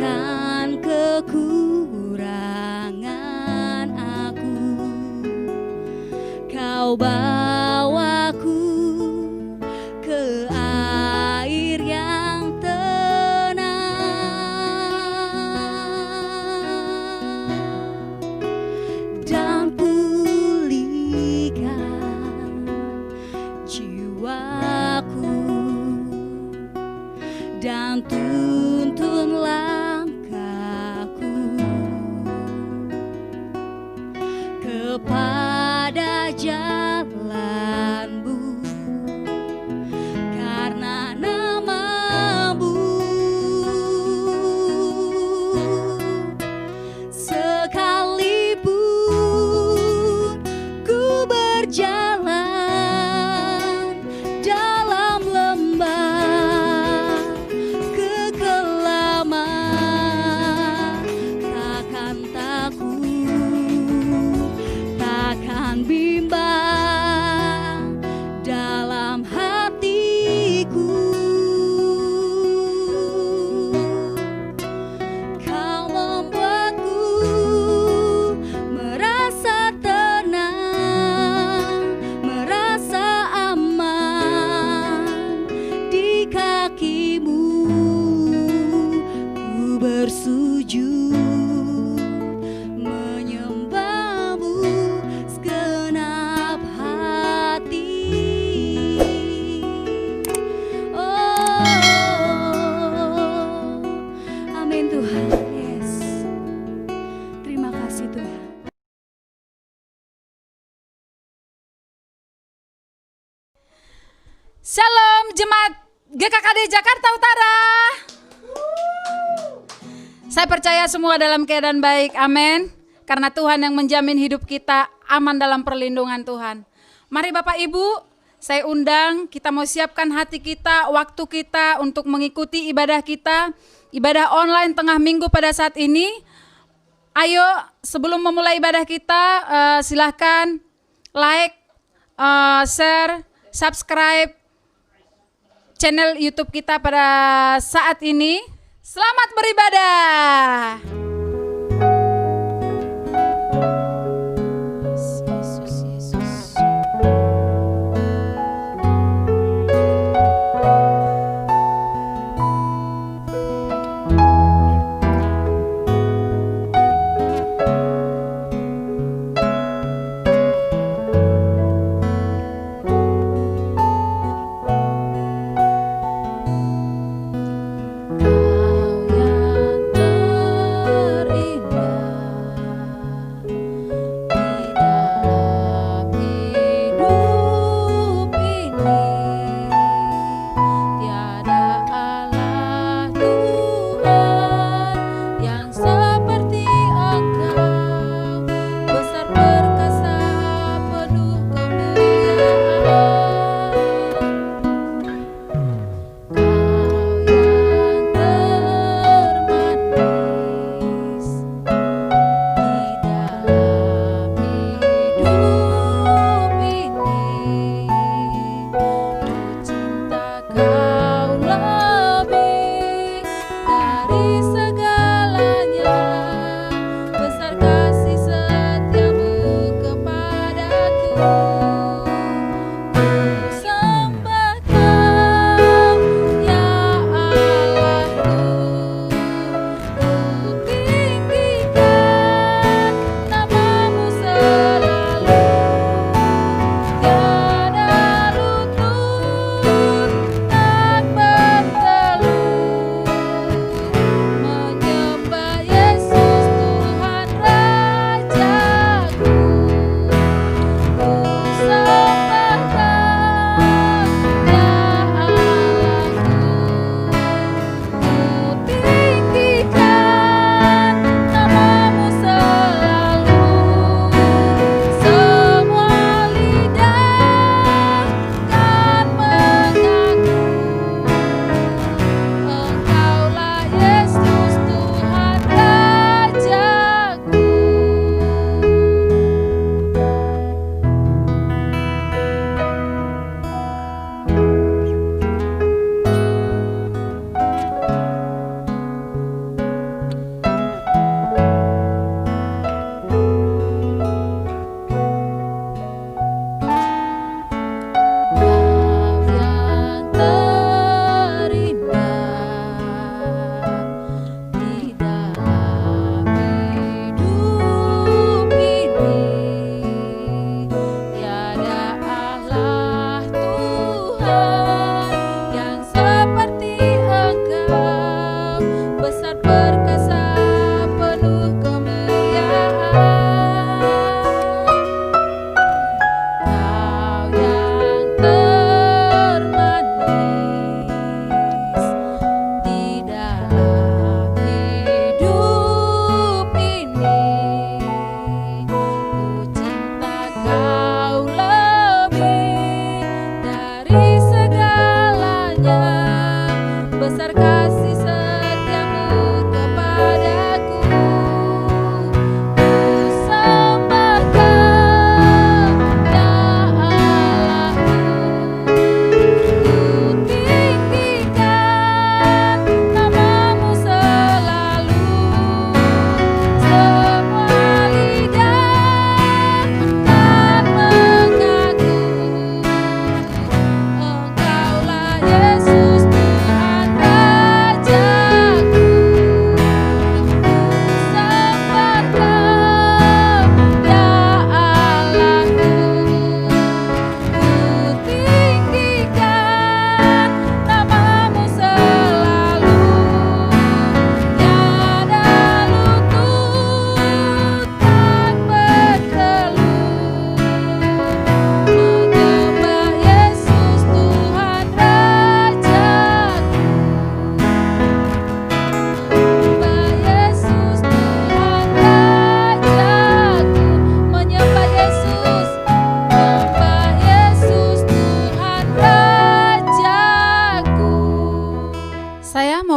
akan kekurangan aku. Kau bawaku ke air yang tenang dan pulihkan jiwaku dan tuntun langkahku kepada jalan-Mu karena nama-Mu. Sekalipun ku berjalan dalam lembah kekelaman, takkan takut, takkan bimbang dalam hatiku. Kau membuatku merasa tenang, merasa aman di kaki-Mu. Ku bersujud menyembah-Mu segenap hati. Oh, amin Tuhan. Yes. Terima kasih Tuhan. Shalom Jemaat GKKD Jakarta Utara. Saya percaya semua dalam keadaan baik, amin. Karena Tuhan yang menjamin hidup kita aman dalam perlindungan Tuhan. Mari Bapak Ibu, saya undang, kita mau siapkan hati kita, waktu kita untuk mengikuti ibadah kita, ibadah online tengah minggu pada saat ini. Ayo sebelum memulai ibadah kita, silahkan like, share, subscribe channel YouTube kita pada saat ini. Selamat beribadah. Yesus, Yesus. Kau yang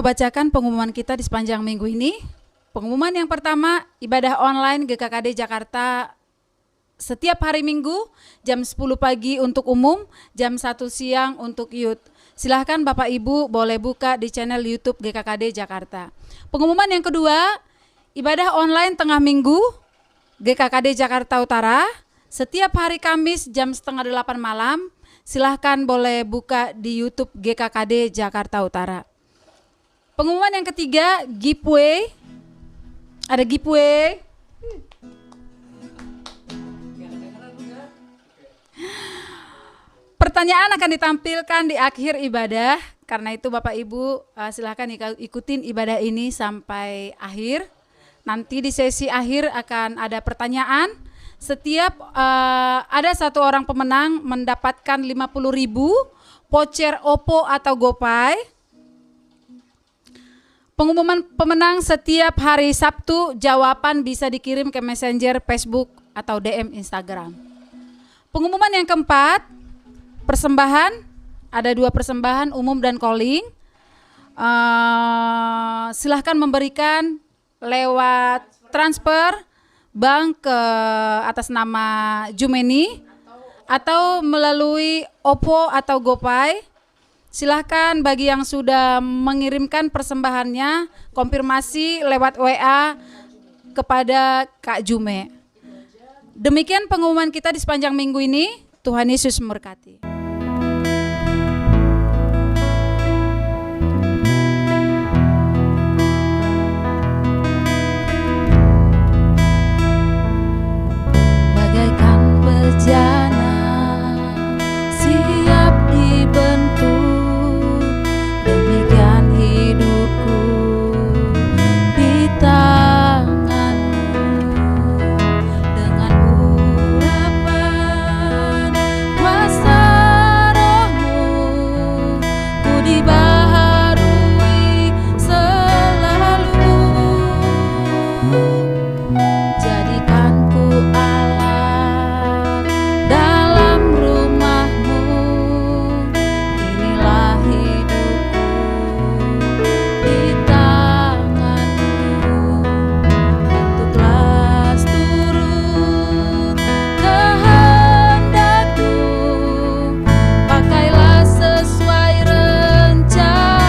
mau bacakan pengumuman kita di sepanjang minggu ini. Pengumuman yang pertama, ibadah online GKKD Jakarta setiap hari Minggu jam 10 pagi untuk umum, jam 1 siang untuk youth. Silahkan Bapak Ibu boleh buka di channel YouTube GKKD Jakarta. Pengumuman yang kedua, ibadah online tengah minggu GKKD Jakarta Utara setiap hari Kamis jam 7:30 malam. Silahkan boleh buka di YouTube GKKD Jakarta Utara. Pengumuman yang ketiga, giveaway. Ada giveaway. Pertanyaan akan ditampilkan di akhir ibadah. Karena itu Bapak Ibu silahkan ikutin ibadah ini sampai akhir. Nanti di sesi akhir akan ada pertanyaan. Setiap ada satu orang pemenang mendapatkan 50.000 voucher Oppo atau GoPay. Pengumuman pemenang setiap hari Sabtu, jawaban bisa dikirim ke Messenger, Facebook, atau DM Instagram. Pengumuman yang keempat, persembahan, ada 2 persembahan umum dan calling. Silahkan memberikan lewat transfer bank ke atas nama Jumeni atau melalui Oppo atau GoPay. Silahkan bagi yang sudah mengirimkan persembahannya konfirmasi lewat WA kepada Kak Jume. Demikian pengumuman kita di sepanjang minggu ini. Tuhan Yesus memberkati. Bejana siap dibentuk, demikian hidupku di tanganmu. Dengan urapan kuasa rohmu, ku dibaharui selalu. Jadikanku dalam rumahmu, inilah hidupku di tanganmu. Bentuklah turut kehendakku, pakailah sesuai rencanamu.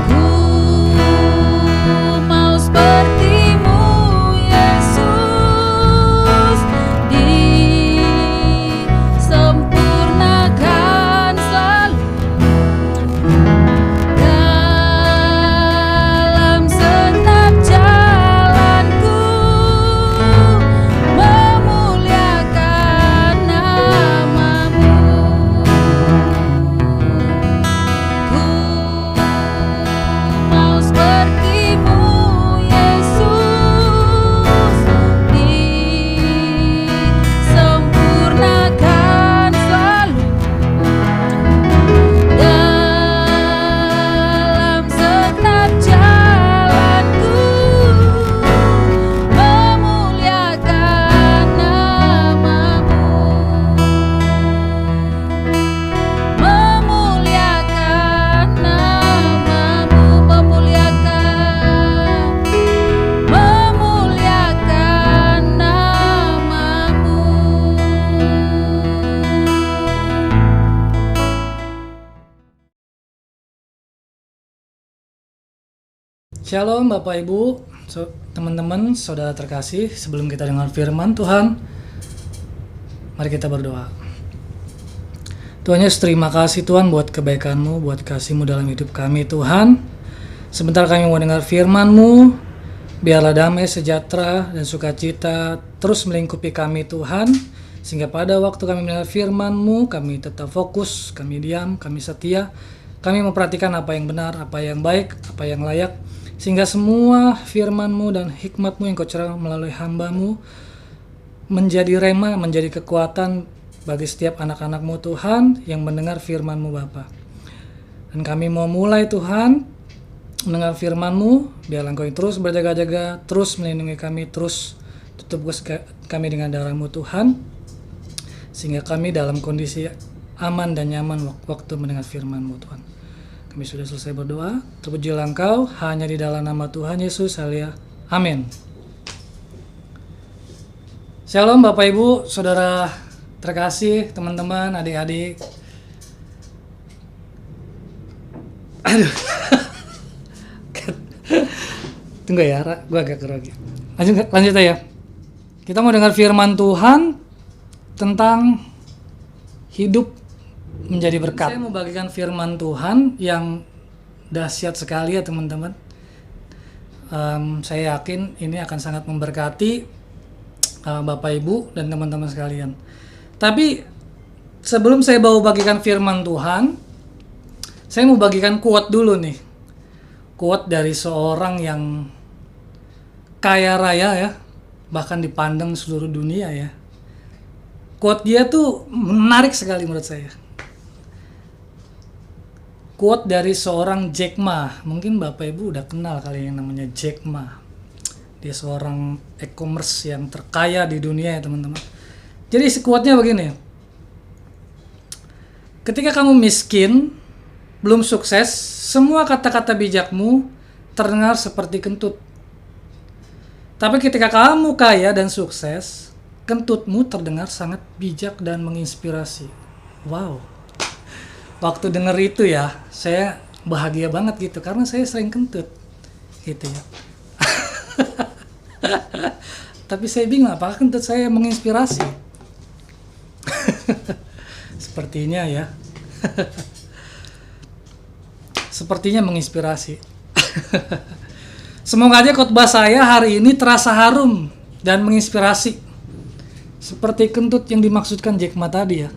Ku mau sepertimu Yesus, disempurnakan selalu dalam setiap jalanku, memuliakan namamu. Ku mau sepertimu Yesus, disempurnakan selalu dalam setiap jalanku, memuliakan namamu, memuliakan namamu, memuliakan namamu. Shalom Bapak Ibu, teman-teman, saudara terkasih. Sebelum kita dengar firman Tuhan, mari kita berdoa. Tuhan Yesus, terima kasih Tuhan buat kebaikan-Mu, buat kasih-Mu dalam hidup kami Tuhan. Sebentar kami mau dengar firman-Mu, biarlah damai, sejahtera, dan sukacita terus melingkupi kami Tuhan. Sehingga pada waktu kami mendengar firman-Mu, kami tetap fokus, kami diam, kami setia. Kami memperhatikan apa yang benar, apa yang baik, apa yang layak. Sehingga semua firman-Mu dan hikmat-Mu yang Kau curahkan melalui hamba-Mu menjadi rema, menjadi kekuatan bagi setiap anak-anak-Mu Tuhan yang mendengar firman-Mu Bapa. Dan kami mau mulai Tuhan mendengar firman-Mu, biarlah Engkau terus berjaga-jaga, terus melindungi kami, terus tutup kami dengan darah-Mu Tuhan, sehingga kami dalam kondisi aman dan nyaman waktu mendengar firman-Mu Tuhan. Kami sudah selesai berdoa. Terpujilah Engkau hanya di dalam nama Tuhan Yesus. Haleluya. Amin. Shalom Bapak Ibu, Saudara terkasih, teman-teman, adik-adik. Aduh. Tunggu ya, gue agak grogi. Lanjut aja. Kita mau dengar firman Tuhan tentang hidup menjadi berkat. Saya mau bagikan firman Tuhan yang dahsyat sekali ya teman-teman. Saya yakin ini akan sangat memberkati Bapak Ibu dan teman-teman sekalian. Tapi sebelum saya bagikan firman Tuhan, saya mau bagikan quote dulu nih. Quote dari seorang yang kaya raya ya, bahkan dipandang seluruh dunia ya. Quote dia tuh menarik sekali menurut saya. Quote dari seorang Jack Ma. Mungkin Bapak Ibu udah kenal kali yang namanya Jack Ma. Dia seorang e-commerce yang terkaya di dunia ya teman-teman. Jadi quote-nya begini. Ketika kamu miskin, belum sukses, semua kata-kata bijakmu terdengar seperti kentut. Tapi ketika kamu kaya dan sukses, kentutmu terdengar sangat bijak dan menginspirasi. Wow. Waktu denger itu ya, saya bahagia banget gitu karena saya sering kentut. Gitu ya. Tapi saya bingung apakah kentut saya menginspirasi? Sepertinya ya. Sepertinya menginspirasi. Semoga aja khotbah saya hari ini terasa harum dan menginspirasi. Seperti kentut yang dimaksudkan Jack Ma tadi ya.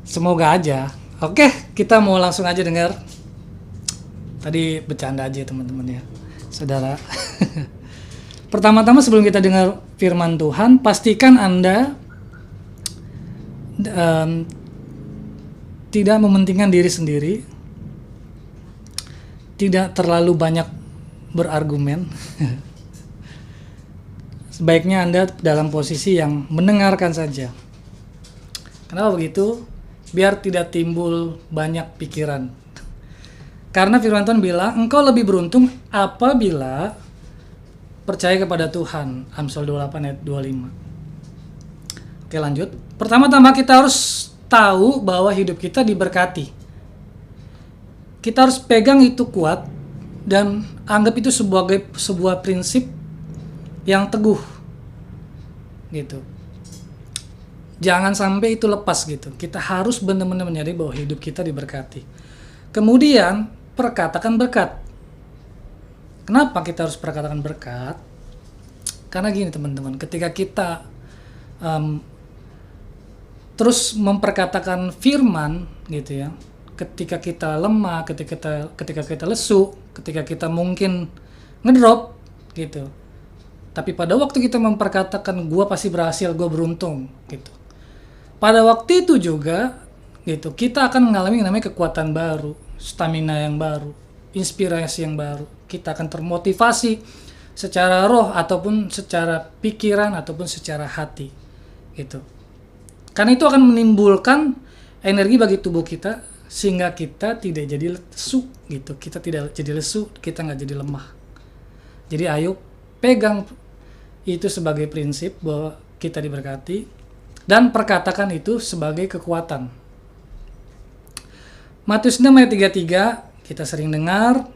Semoga aja. Oke, kita mau langsung aja dengar. Tadi bercanda aja teman-teman ya. Saudara. Pertama-tama sebelum kita dengar firman Tuhan, pastikan Anda tidak mementingkan diri sendiri. Tidak terlalu banyak berargumen. Sebaiknya Anda dalam posisi yang mendengarkan saja. Kenapa begitu? Biar tidak timbul banyak pikiran. Karena firman Tuhan bilang, engkau lebih beruntung apabila percaya kepada Tuhan. Amsal 28 ayat 25. Oke lanjut. Pertama-tama kita harus tahu bahwa hidup kita diberkati. Kita harus pegang itu kuat dan anggap itu sebagai sebuah prinsip yang teguh gitu. Jangan sampai itu lepas gitu. Kita harus benar-benar menyadari bahwa hidup kita diberkati. Kemudian perkatakan berkat. Kenapa kita harus perkatakan berkat? Karena gini teman-teman, ketika kita terus memperkatakan firman gitu ya, ketika kita lemah, ketika kita lesu, ketika kita mungkin ngedrop gitu. Tapi pada waktu kita memperkatakan gua pasti berhasil, gua beruntung gitu. Pada waktu itu juga gitu, kita akan mengalami yang namanya kekuatan baru, stamina yang baru, inspirasi yang baru. Kita akan termotivasi secara roh ataupun secara pikiran ataupun secara hati gitu. Karena itu akan menimbulkan energi bagi tubuh kita sehingga kita tidak jadi lesu gitu. Kita tidak jadi lesu, kita nggak jadi lemah. Jadi ayo pegang itu sebagai prinsip bahwa kita diberkati dan perkatakan itu sebagai kekuatan. Matius 6 ayat 33 kita sering dengar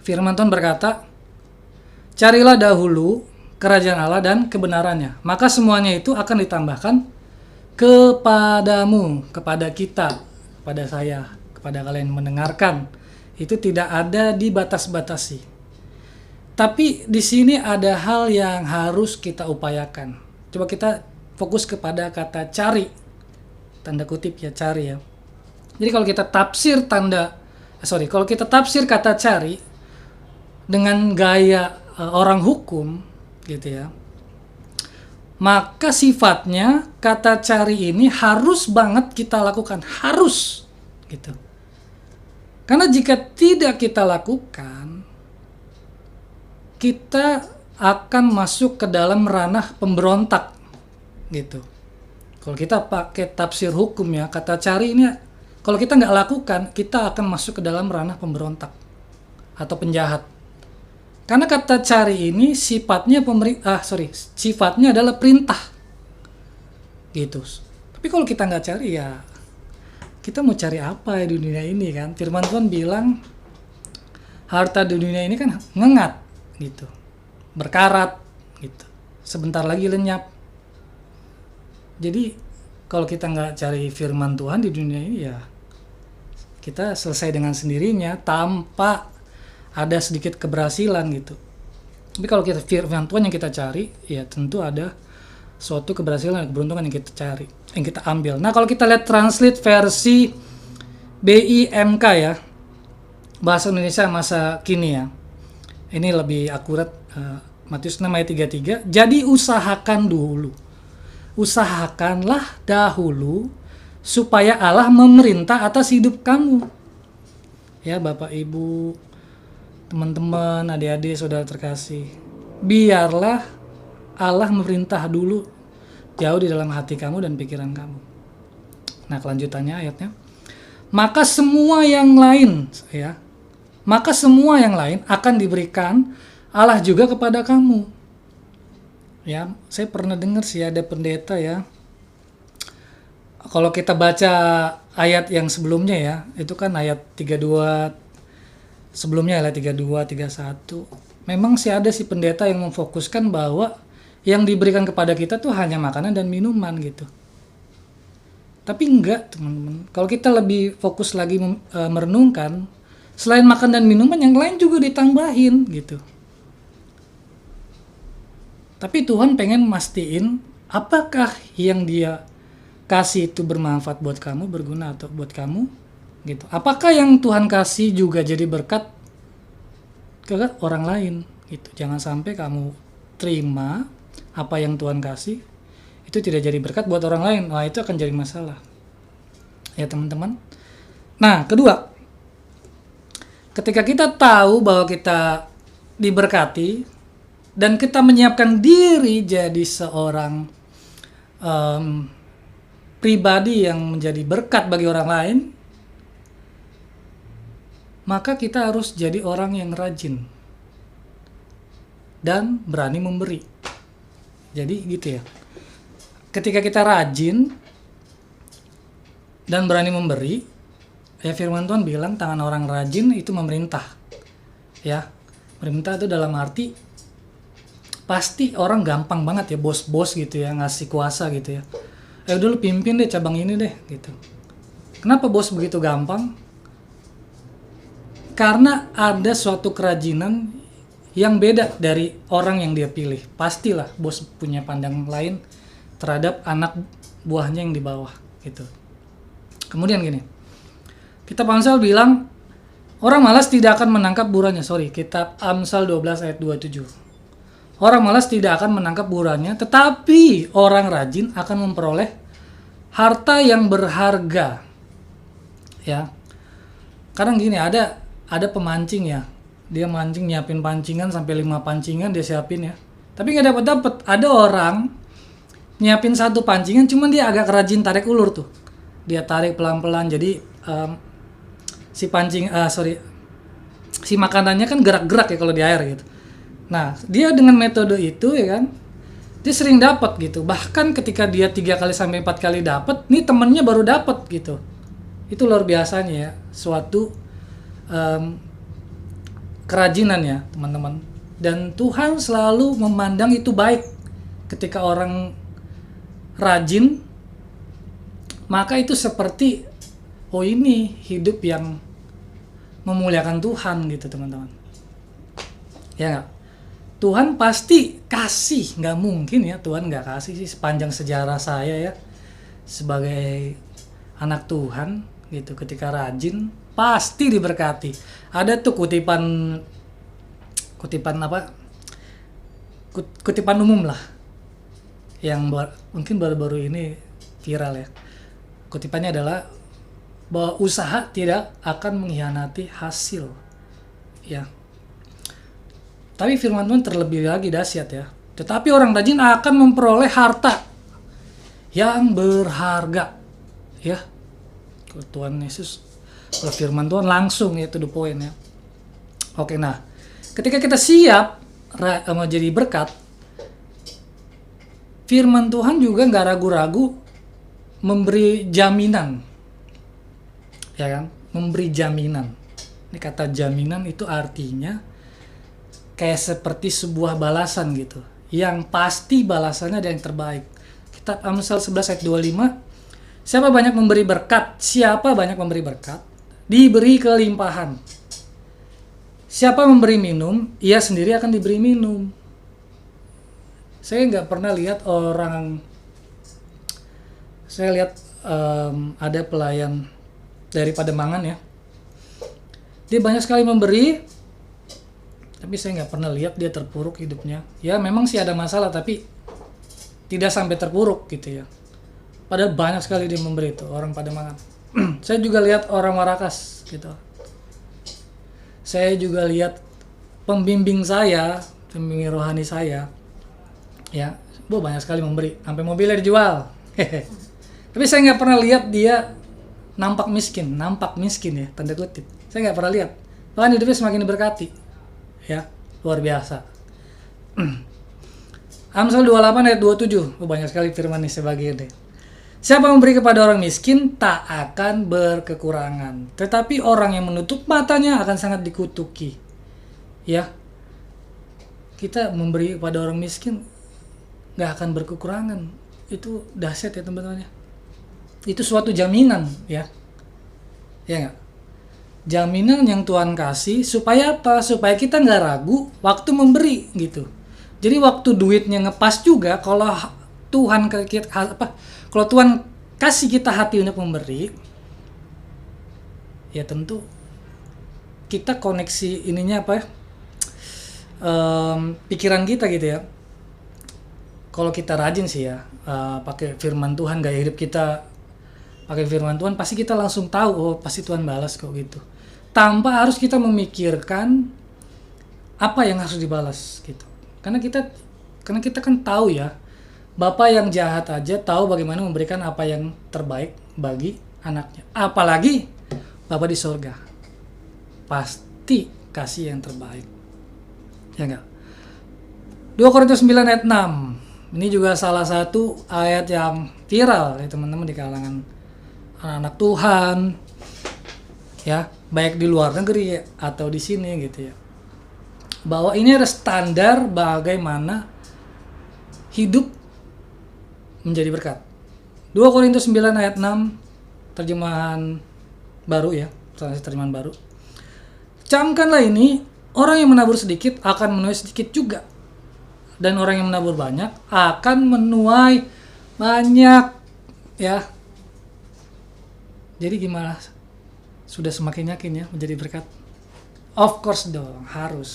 firman Tuhan berkata, carilah dahulu kerajaan Allah dan kebenarannya, maka semuanya itu akan ditambahkan kepadamu, kepada kita, kepada saya, kepada kalian mendengarkan. Itu tidak ada dibatas-batasi. Tapi di sini ada hal yang harus kita upayakan. Coba kita fokus kepada kata cari. Tanda kutip ya, cari ya. Jadi kalau kita tafsir kata cari dengan gaya orang hukum gitu ya, maka sifatnya kata cari ini harus banget kita lakukan, harus gitu. Karena jika tidak kita lakukan, kita akan masuk ke dalam ranah pemberontak gitu. Kalau kita pakai tafsir hukum ya, kata cari ini kalau kita nggak lakukan, kita akan masuk ke dalam ranah pemberontak atau penjahat. Karena kata cari ini sifatnya sifatnya adalah perintah. Gitu. Tapi kalau kita nggak cari ya, kita mau cari apa ya di dunia ini kan? Firman Tuhan bilang harta di dunia ini kan ngengat gitu. Berkarat gitu. Sebentar lagi lenyap. Jadi kalau kita nggak cari firman Tuhan di dunia ini ya kita selesai dengan sendirinya tanpa ada sedikit keberhasilan gitu. Tapi kalau kita firman Tuhan yang kita cari, ya tentu ada suatu keberhasilan dan keberuntungan yang kita cari, yang kita ambil. Nah kalau kita lihat translate versi BIMK ya, bahasa Indonesia masa kini ya, ini lebih akurat. Matius 6 ayat 33. Jadi usahakanlah dahulu supaya Allah memerintah atas hidup kamu. Ya Bapak Ibu, teman-teman, adik-adik, saudara terkasih, biarlah Allah memerintah dulu jauh di dalam hati kamu dan pikiran kamu. Nah kelanjutannya ayatnya, maka semua yang lain akan diberikan Allah juga kepada kamu. Ya, saya pernah dengar sih ada pendeta ya. Kalau kita baca ayat yang sebelumnya ya, itu kan ayat 32 sebelumnya, ayat 32, 31. Memang sih ada si pendeta yang memfokuskan bahwa yang diberikan kepada kita tuh hanya makanan dan minuman gitu. Tapi enggak, teman-teman. Kalau kita lebih fokus lagi merenungkan, selain makan dan minuman yang lain juga ditambahin gitu. Tapi Tuhan pengen mastiin apakah yang dia kasih itu bermanfaat buat kamu, berguna atau buat kamu gitu. Apakah yang Tuhan kasih juga jadi berkat ke orang lain gitu. Jangan sampai kamu terima apa yang Tuhan kasih itu tidak jadi berkat buat orang lain. Wah, itu akan jadi masalah. Ya, teman-teman. Nah, kedua, ketika kita tahu bahwa kita diberkati dan kita menyiapkan diri jadi seorang pribadi yang menjadi berkat bagi orang lain, maka kita harus jadi orang yang rajin dan berani memberi. Jadi gitu ya. Ketika kita rajin dan berani memberi, ya firman Tuhan bilang tangan orang rajin itu memerintah. Ya, memerintah itu dalam arti pasti orang gampang banget ya, bos-bos gitu ya, ngasih kuasa gitu ya. Udah lu pimpin deh cabang ini deh gitu. Kenapa bos begitu gampang? Karena ada suatu kerajinan yang beda dari orang yang dia pilih. Pastilah bos punya pandang lain terhadap anak buahnya yang di bawah gitu. Kemudian gini, kitab Amsal bilang orang malas tidak akan menangkap buruannya. Kitab Amsal 12 ayat 27. Orang malas tidak akan menangkap buruannya, tetapi orang rajin akan memperoleh harta yang berharga. Ya. Kadang gini, ada pemancing ya. Dia mancing, nyiapin pancingan sampai 5 pancingan dia siapin ya. Tapi nggak dapat. Ada orang nyiapin 1 pancingan, cuman dia agak rajin tarik ulur tuh. Dia tarik pelan-pelan, jadi si makanannya kan gerak-gerak ya kalau di air gitu. Nah, dia dengan metode itu ya kan, dia sering dapat gitu. Bahkan ketika dia 3 kali sampai 4 kali dapat, nih temennya baru dapat gitu. Itu luar biasanya ya, suatu kerajinan ya teman-teman. Dan Tuhan selalu memandang itu baik. Ketika orang rajin, maka itu seperti, oh ini hidup yang memuliakan Tuhan gitu teman-teman. Ya nggak? Tuhan pasti kasih, nggak mungkin ya Tuhan nggak kasih sih sepanjang sejarah saya ya sebagai anak Tuhan gitu. Ketika rajin pasti diberkati. Ada tuh kutipan umum lah yang mungkin baru-baru ini viral ya. Kutipannya adalah bahwa usaha tidak akan mengkhianati hasil ya. Tapi firman Tuhan terlebih lagi dahsyat ya. Tetapi orang rajin akan memperoleh harta yang berharga. Ya. Kalau Tuhan Yesus, kalau firman Tuhan langsung ya, to the point ya. Oke, nah, ketika kita siap mau jadi berkat, firman Tuhan juga nggak ragu-ragu memberi jaminan, ya kan? Memberi jaminan. Ini kata jaminan itu artinya kayak seperti sebuah balasan gitu. Yang pasti balasannya ada yang terbaik. Kitab Amsal 11 ayat 25, siapa banyak memberi berkat, siapa banyak memberi berkat, diberi kelimpahan. Siapa memberi minum, ia sendiri akan diberi minum. Saya nggak pernah lihat orang, saya lihat ada pelayan dari Pademangan ya, dia banyak sekali memberi, tapi saya nggak pernah lihat dia terpuruk hidupnya. Ya memang sih ada masalah, tapi tidak sampai terpuruk gitu ya. Padahal banyak sekali dia memberi itu orang Pademangan. Saya juga lihat orang Warakas gitu. Saya juga lihat pembimbing saya, pembimbing rohani saya, ya, banyak sekali memberi, sampai mobilnya dijual. Tapi saya nggak pernah lihat dia nampak miskin ya, tanda kutip. Saya nggak pernah lihat. Bahkan hidupnya semakin diberkati, ya, luar biasa. Amsal 28 ayat 27, banyak sekali firman nih sebagian deh. Siapa memberi kepada orang miskin tak akan berkekurangan, tetapi orang yang menutup matanya akan sangat dikutuki. Ya, kita memberi kepada orang miskin nggak akan berkekurangan. Itu dahsyat ya teman-teman ya. Itu suatu jaminan ya. Ya nggak? Jaminan yang Tuhan kasih supaya apa? Supaya kita nggak ragu waktu memberi gitu. Jadi waktu duitnya ngepas juga, kalau Tuhan kalau Tuhan kasih kita hati untuk memberi, ya tentu kita koneksi ininya apa ya, pikiran kita gitu ya. Kalau kita rajin sih ya, pakai firman Tuhan, gaya hidup kita pakai firman Tuhan, pasti kita langsung tahu, oh pasti Tuhan balas kok gitu. Tanpa harus kita memikirkan apa yang harus dibalas gitu. Karena kita kan tahu ya, Bapak yang jahat aja tahu bagaimana memberikan apa yang terbaik bagi anaknya. Apalagi Bapak di sorga. Pasti kasih yang terbaik. Ya enggak? 2 Korintus 9 ayat 6. Ini juga salah satu ayat yang viral ya teman-teman di kalangan anak-anak Tuhan. Ya, baik di luar negeri atau di sini gitu ya. Bahwa ini ada standar bagaimana hidup menjadi berkat. 2 Korintus 9 ayat 6, terjemahan baru ya, terjemahan baru. Camkanlah ini, orang yang menabur sedikit akan menuai sedikit juga. Dan orang yang menabur banyak akan menuai banyak ya. Jadi gimana? Sudah semakin yakin ya menjadi berkat? Of course dong, harus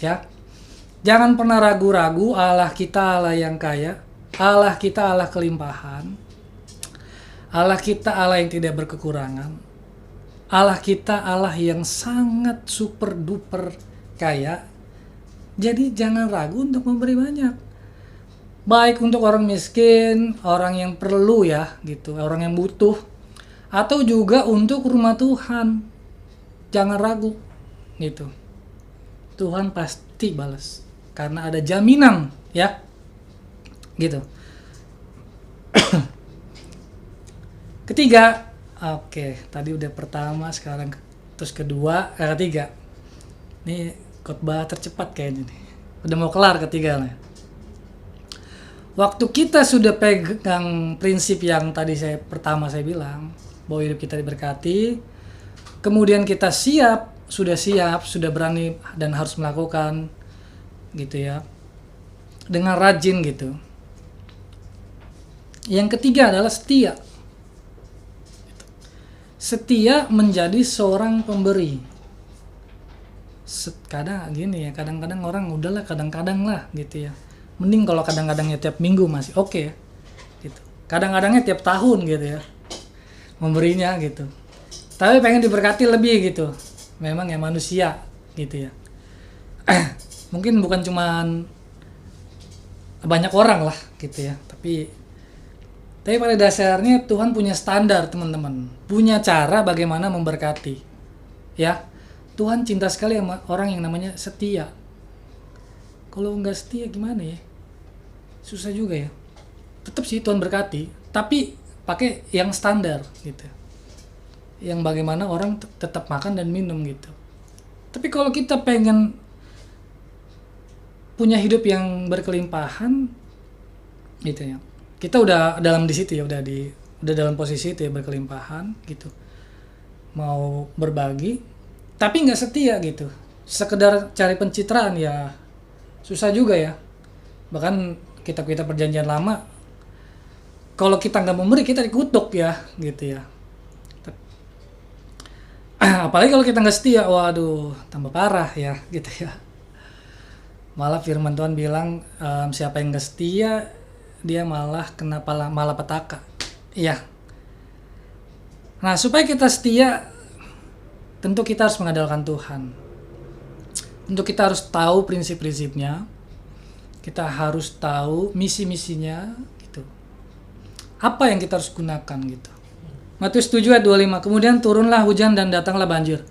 ya. Jangan pernah ragu-ragu, Allah kita Allah yang kaya, Allah kita Allah kelimpahan, Allah kita Allah yang tidak berkekurangan, Allah kita Allah yang sangat super duper kaya. Jadi jangan ragu untuk memberi banyak, baik untuk orang miskin, orang yang perlu ya gitu, orang yang butuh, atau juga untuk rumah Tuhan. Jangan ragu gitu, Tuhan pasti balas karena ada jaminan ya gitu. Ketiga, oke, tadi udah pertama, sekarang terus kedua, ketiga. Ini khotbah tercepat kayaknya nih. Udah mau kelar ketiga nih. Waktu kita sudah pegang prinsip yang tadi pertama saya bilang, bahwa hidup kita diberkati, kemudian kita sudah berani dan harus melakukan gitu ya, dengan rajin gitu. Yang ketiga adalah setia. Setia menjadi seorang pemberi. Kadang gini ya, kadang-kadang orang udahlah, kadang-kadang lah gitu ya. Mending kalau kadang-kadangnya tiap minggu masih oke ya, gitu. Kadang-kadangnya tiap tahun gitu ya, memberinya gitu. Tapi pengen diberkati lebih gitu. Memang ya manusia gitu ya. Mungkin bukan cuman banyak orang lah gitu ya, tapi Tapi pada dasarnya Tuhan punya standar, teman-teman. Punya cara bagaimana memberkati. Ya. Tuhan cinta sekali sama orang yang namanya setia. Kalau nggak setia gimana ya? Susah juga ya. Tetap sih Tuhan berkati, tapi pakai yang standar gitu. Yang bagaimana orang tetap makan dan minum gitu. Tapi kalau kita pengen punya hidup yang berkelimpahan gitu ya. Kita udah dalam di situ ya, udah dalam posisi itu ya, berkelimpahan gitu. Mau berbagi tapi nggak setia gitu. Sekedar cari pencitraan ya susah juga ya. Bahkan kita perjanjian lama, kalau kita nggak memberi kita dikutuk ya gitu ya. Apalagi kalau kita nggak setia, waduh tambah parah ya gitu ya. Malah firman Tuhan bilang siapa yang nggak setia dia malah kena malapetaka. Iya. Nah, supaya kita setia, tentu kita harus mengandalkan Tuhan. Tentu kita harus tahu prinsip-prinsipnya. Kita harus tahu misi-misinya gitu. Apa yang kita harus gunakan gitu. Matius 7 ayat 25. Kemudian turunlah hujan dan datanglah banjir.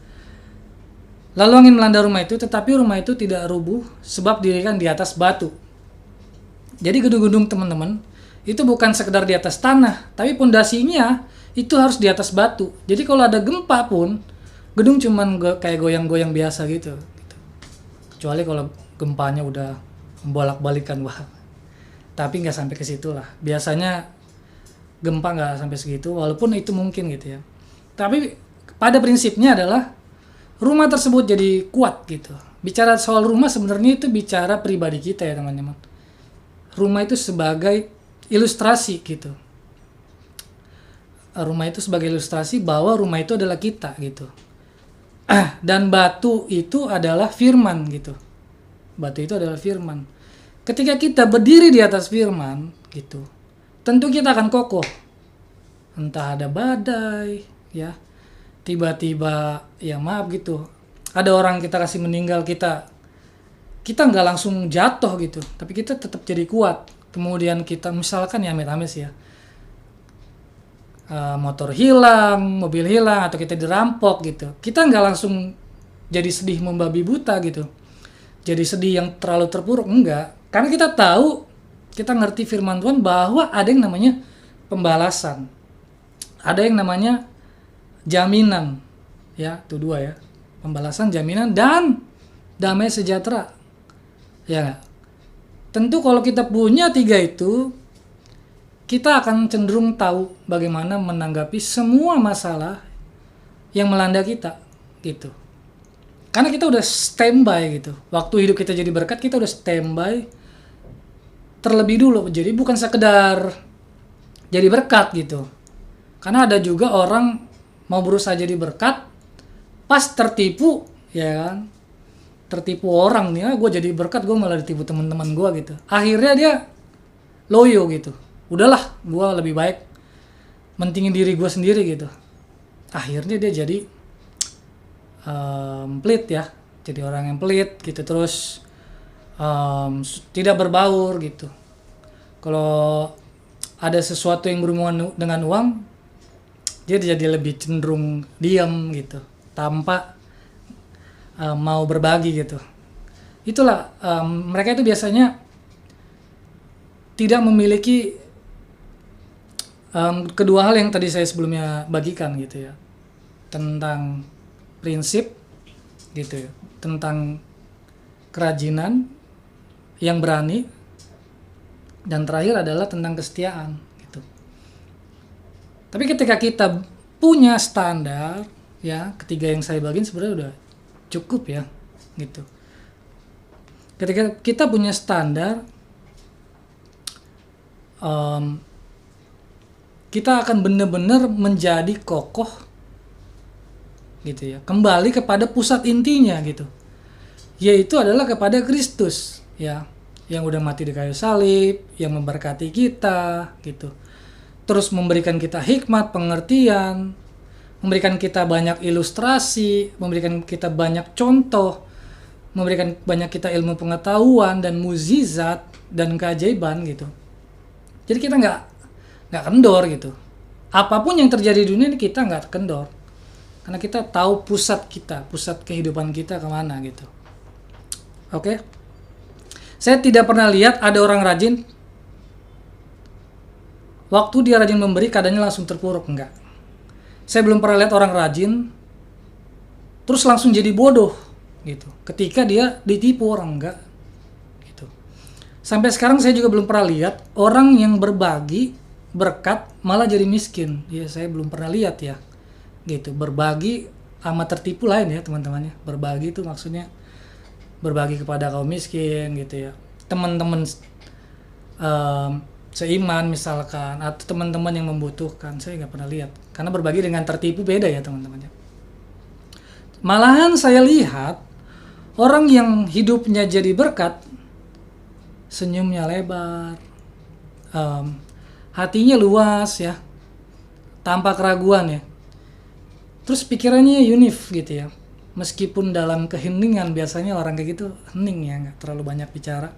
Lalu angin melanda rumah itu, tetapi rumah itu tidak rubuh sebab didirikan di atas batu. Jadi gedung-gedung teman-teman itu bukan sekedar di atas tanah, tapi pondasinya itu harus di atas batu. Jadi kalau ada gempa pun gedung cuman kayak goyang-goyang biasa gitu. Kecuali kalau gempanya udah membolak-balikan, wah. Tapi nggak sampai ke situ lah. Biasanya gempa nggak sampai segitu, walaupun itu mungkin gitu ya. Tapi pada prinsipnya adalah rumah tersebut jadi kuat gitu. Bicara soal rumah sebenarnya itu bicara pribadi kita ya teman-teman. Rumah itu sebagai ilustrasi gitu. Rumah itu sebagai ilustrasi bahwa rumah itu adalah kita gitu. Dan batu itu adalah firman gitu. Batu itu adalah firman. Ketika kita berdiri di atas firman gitu, tentu kita akan kokoh. Entah ada badai ya. Tiba-tiba ya maaf gitu. Ada orang kita kasih meninggal, kita nggak langsung jatuh gitu, tapi kita tetap jadi kuat. Kemudian kita misalkan ya amit-amit ya, motor hilang, mobil hilang, atau kita dirampok gitu, kita nggak langsung jadi sedih membabi buta gitu, jadi sedih yang terlalu terpuruk, enggak. Karena kita tahu, kita ngerti firman Tuhan bahwa ada yang namanya pembalasan, ada yang namanya jaminan, ya itu dua ya, pembalasan, jaminan, dan damai sejahtera. Ya, tentu kalau kita punya tiga itu, kita akan cenderung tahu bagaimana menanggapi semua masalah yang melanda kita, gitu. Karena kita udah standby gitu. Waktu hidup kita jadi berkat, kita udah standby terlebih dulu. Jadi bukan sekedar jadi berkat gitu. Karena ada juga orang mau berusaha jadi berkat, pas tertipu, ya kan? Tertipu orang nih, gue jadi berkat, gue malah ditipu teman-teman gue gitu. Akhirnya dia loyo gitu. Udahlah, gue lebih baik mentingin diri gue sendiri gitu. Akhirnya dia jadi pelit ya, jadi orang yang pelit gitu, terus tidak berbaur gitu. Kalau ada sesuatu yang berhubungan dengan uang, dia jadi lebih cenderung diam gitu, tanpa mau berbagi gitu. Itulah mereka itu biasanya tidak memiliki kedua hal yang tadi saya sebelumnya bagikan gitu ya, tentang prinsip gitu ya, tentang kerajinan yang berani, dan terakhir adalah tentang kesetiaan gitu. Tapi ketika kita punya standar ya, ketiga yang saya bagiin sebenarnya udah cukup ya gitu. Ketika kita punya standar, kita akan benar-benar menjadi kokoh gitu ya, kembali kepada pusat intinya gitu, yaitu adalah kepada Kristus ya, yang udah mati di kayu salib, yang memberkati kita gitu, terus memberikan kita hikmat, pengertian, memberikan kita banyak ilustrasi, memberikan kita banyak contoh, memberikan banyak kita ilmu pengetahuan dan mukjizat dan keajaiban gitu. Jadi kita nggak nggak kendor gitu. Apapun yang terjadi di dunia ini kita nggak kendor, karena kita tahu pusat kehidupan kita kemana gitu. Oke. Saya tidak pernah lihat ada orang rajin, waktu dia rajin memberi keadaannya langsung terpuruk, enggak. Saya belum pernah lihat orang rajin terus langsung jadi bodoh gitu ketika dia ditipu orang, enggak gitu. Sampai sekarang saya juga belum pernah lihat orang yang berbagi berkat malah jadi miskin. Ya saya belum pernah lihat ya gitu. Berbagi sama tertipu lain ya teman-temannya. Berbagi itu maksudnya berbagi kepada kaum miskin gitu ya, teman-teman seiman misalkan, atau teman-teman yang membutuhkan. Saya nggak pernah lihat, karena berbagi dengan tertipu beda ya teman-temannya. Malahan saya lihat orang yang hidupnya jadi berkat, senyumnya lebar, hatinya luas ya, tanpa keraguan ya, terus pikirannya unif gitu ya. Meskipun dalam keheningan, biasanya orang kayak gitu hening ya, nggak terlalu banyak bicara,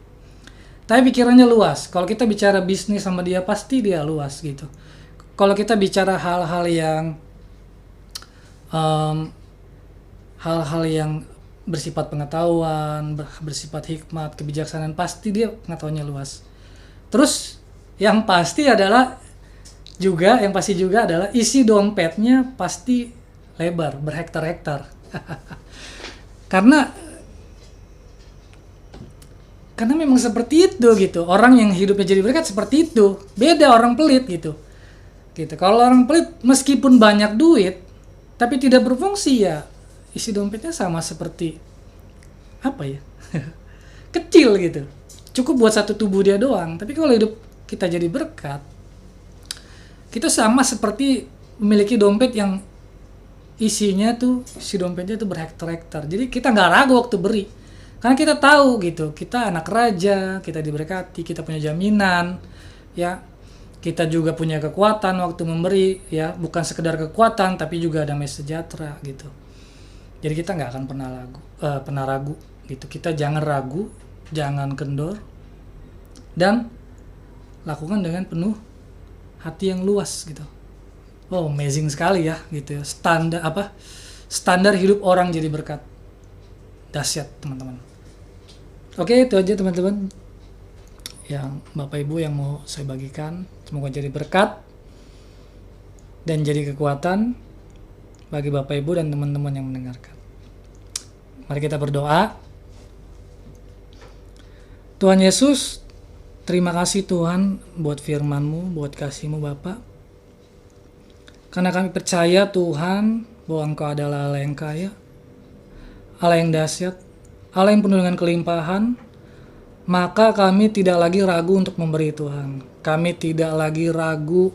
tapi pikirannya luas. Kalau kita bicara bisnis sama dia, pasti dia luas gitu. Kalau kita bicara hal-hal yang bersifat pengetahuan, bersifat hikmat, kebijaksanaan, pasti dia pengetahuannya luas. Terus yang pasti juga adalah isi dompetnya pasti lebar, berhektar-hektar. karena memang seperti itu gitu. Orang yang hidupnya jadi berkat seperti itu. Beda orang pelit gitu. Kalau orang pelit meskipun banyak duit tapi tidak berfungsi, ya isi dompetnya sama seperti apa ya? Kecil gitu. Cukup buat satu tubuh dia doang. Tapi kalau hidup kita jadi berkat, kita sama seperti memiliki dompet yang isi dompetnya tuh berhektar-hektar. Jadi kita nggak ragu waktu beri, karena kita tahu gitu, kita anak raja, kita diberkati, kita punya jaminan ya, kita juga punya kekuatan waktu memberi ya, bukan sekedar kekuatan tapi juga damai sejahtera gitu. Jadi kita nggak akan pernah ragu gitu. Kita jangan ragu, jangan kendor, dan lakukan dengan penuh hati yang luas gitu. Oh, amazing sekali ya gitu ya. Standar hidup orang jadi berkat. Dahsyat, teman-teman. Oke, itu aja teman-teman yang Bapak Ibu yang mau saya bagikan. Semoga jadi berkat dan jadi kekuatan bagi Bapak Ibu dan teman-teman yang mendengarkan. Mari kita berdoa. Tuhan Yesus, terima kasih Tuhan buat firman-Mu, buat kasih-Mu Bapak. Karena kami percaya Tuhan bahwa Engkau adalah Allah yang kaya, Allah yang dahsyat, Allah yang penuh dengan kelimpahan, maka kami tidak lagi ragu untuk memberi Tuhan. Kami tidak lagi ragu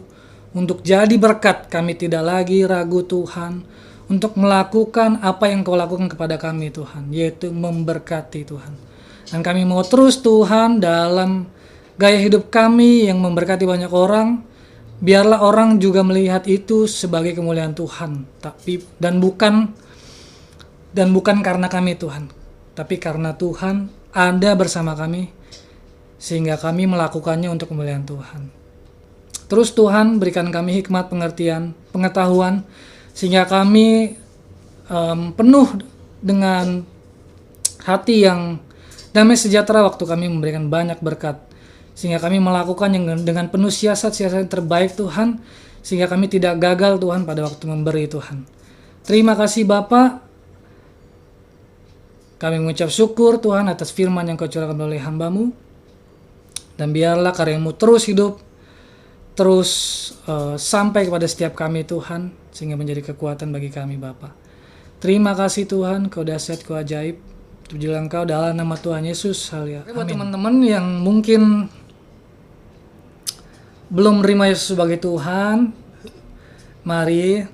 untuk jadi berkat. Kami tidak lagi ragu Tuhan untuk melakukan apa yang Kau lakukan kepada kami Tuhan, yaitu memberkati Tuhan. Dan kami mau terus Tuhan dalam gaya hidup kami yang memberkati banyak orang. Biarlah orang juga melihat itu sebagai kemuliaan Tuhan, dan bukan karena kami Tuhan, tapi karena Tuhan ada bersama kami sehingga kami melakukannya untuk kemuliaan Tuhan. Terus Tuhan berikan kami hikmat, pengertian, pengetahuan sehingga kami penuh dengan hati yang damai sejahtera waktu kami memberikan banyak berkat, sehingga kami melakukan yang dengan penuh siasat-siasat yang terbaik Tuhan, sehingga kami tidak gagal Tuhan pada waktu memberi Tuhan. Terima kasih Bapa. Kami mengucap syukur Tuhan atas firman yang Kau curahkan oleh hamba-Mu, dan biarlah karya-Mu terus hidup, terus sampai kepada setiap kami Tuhan, sehingga menjadi kekuatan bagi kami Bapa. Terima kasih Tuhan, Kau dahsyat, Kau ajaib. Pujilah Engkau dalam nama Tuhan Yesus. Haleluya. Buat teman-teman yang mungkin belum menerima Yesus sebagai Tuhan, mari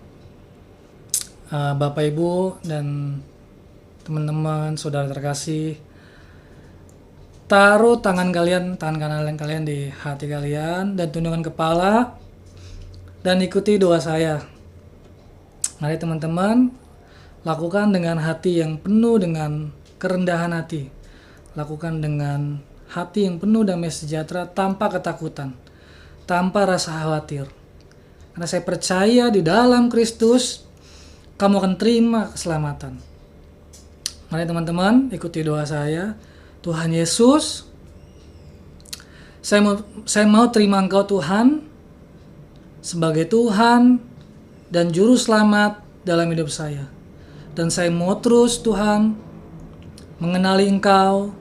Bapak Ibu dan teman-teman, saudara terkasih, taruh tangan kanan kalian di hati kalian dan tundukkan kepala dan ikuti doa saya. Mari teman-teman, lakukan dengan hati yang penuh dengan kerendahan hati. Lakukan dengan hati yang penuh damai sejahtera tanpa ketakutan. tanpa rasa khawatir. Karena saya percaya di dalam Kristus kamu akan terima keselamatan. Mari teman-teman ikuti doa saya. Tuhan Yesus, saya mau terima Engkau Tuhan sebagai Tuhan dan Juru Selamat dalam hidup saya. Dan saya mau terus Tuhan mengenali Engkau,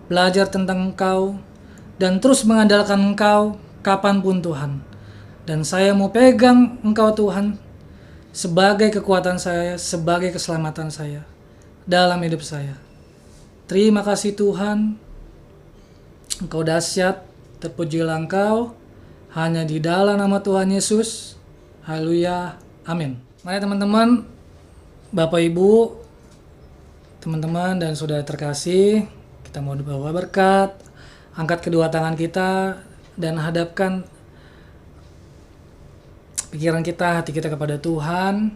belajar tentang Engkau, dan terus mengandalkan Engkau kapanpun Tuhan. Dan saya mau pegang Engkau Tuhan sebagai kekuatan saya, sebagai keselamatan saya dalam hidup saya. Terima kasih Tuhan, Engkau dahsyat, terpujilah Engkau, hanya di dalam nama Tuhan Yesus. Haleluya, amin. Mari teman-teman, Bapak Ibu, teman-teman dan saudara terkasih, kita mau bawa berkat. Angkat kedua tangan kita dan hadapkan pikiran kita, hati kita kepada Tuhan.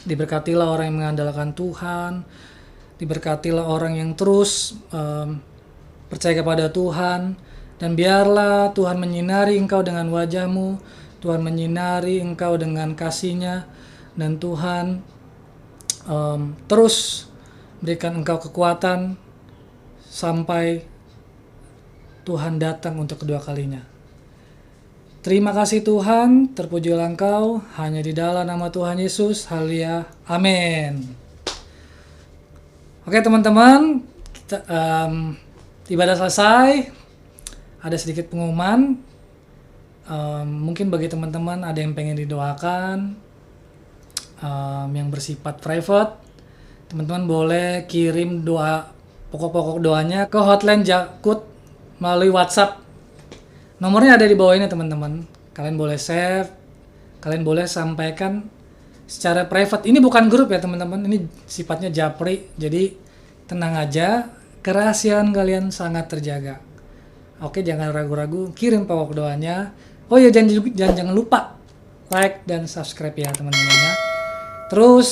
Diberkatilah orang yang mengandalkan Tuhan. Diberkatilah orang yang terus percaya kepada Tuhan. Dan biarlah Tuhan menyinari engkau dengan wajah-Mu. Tuhan menyinari engkau dengan kasih-Nya. Dan Tuhan terus berikan engkau kekuatan sampai Tuhan datang untuk kedua kalinya. Terima kasih Tuhan, terpujilah Engkau, hanya di dalam nama Tuhan Yesus. Haleluya, amin. Oke teman-teman, kita, ibadah selesai. Ada sedikit pengumuman. Mungkin bagi teman-teman ada yang pengen didoakan, yang bersifat private. Teman-teman boleh kirim doa, pokok-pokok doanya ke hotline Jakut melalui WhatsApp. Nomornya ada di bawah ini teman-teman. Kalian boleh save, kalian boleh sampaikan secara private. Ini bukan grup ya teman-teman, ini sifatnya japri. Jadi tenang aja, kerahasiaan kalian sangat terjaga. Oke, jangan ragu-ragu, kirim pokok doanya. Oh ya, jangan lupa like dan subscribe ya teman-teman ya. Terus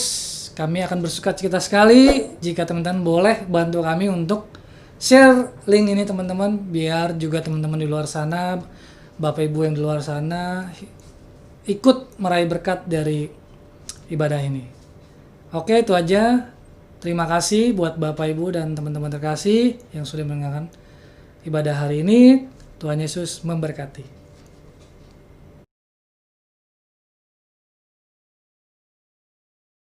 kami akan bersuka cita sekali jika teman-teman boleh bantu kami untuk share link ini teman-teman, biar juga teman-teman di luar sana, Bapak Ibu yang di luar sana ikut meraih berkat dari ibadah ini. Oke, itu aja. Terima kasih buat Bapak Ibu dan teman-teman terkasih yang sudah mendengarkan ibadah hari ini. Tuhan Yesus memberkati.